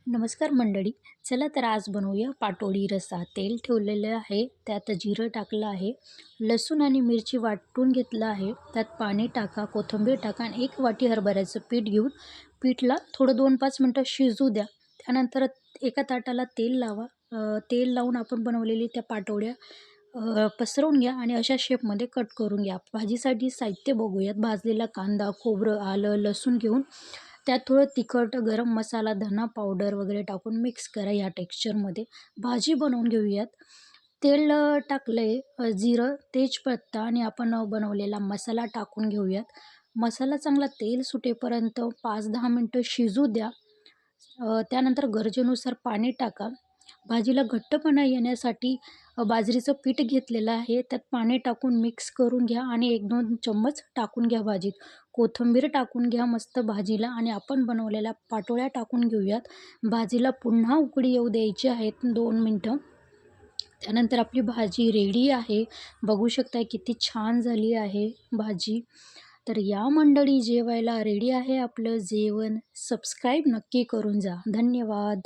नमस्कार मंडळी. चला तर आज बनवूया पाटोडी रस्सा. तेल ठेवलेलं आहे, त्यात जिरं टाकलं आहे, लसूण आणि मिरची वाटून घेतलं आहे, त्यात पाणी टाका, कोथिंबीर टाका आणि 1 वाटी हरभऱ्याचं पीठ घेऊन पीठला थोडं 2-5 मिनटं शिजू द्या. त्यानंतर एका ताटाला तेल लावा. तेल लावून आपण बनवलेली त्या पाटोड्या पसरवून घ्या आणि अशा शेपमध्ये कट करून घ्या. भाजीसाठी साहित्य बघूयात. भाजलेला कांदा, खोबरं, आलं, लसूण घेऊन त्यात थोडं तिखट, गरम मसाला, धना पावडर वगैरे टाकून मिक्स करा या टेक्स्चरमध्ये. भाजी बनवून घेऊयात. तेल टाकलंय, जिरं, तेजपत्ता आणि आपण बनवलेला मसाला टाकून घेऊयात. मसाला चांगला तेल सुटेपर्यंत 5-10 मिनिटं शिजू द्या. त्यानंतर गरजेनुसार पाणी टाका. भाजीला घट्टपणा येण्यासाठी बाजरीचं पीठ घेतलेलं आहे. त्यात पाणी टाकून मिक्स करून घ्या आणि 1-2 चम्मच टाकून घ्या भाजीत. कोथिंबीर टाकून घ्या मस्त भाजीला आणि आपण बनवलेल्या पाटोळ्या टाकून घेऊयात. भाजीला पुन्हा उकळी येऊ द्यायची आहेत 2 मिनिटं. त्यानंतर आपली भाजी रेडी आहे. बघू शकता किती छान झाली आहे भाजी. तर या मंडळी जेवायला रेडी आहे आपलं जेवण. सबस्क्राईब नक्की करून जा. धन्यवाद.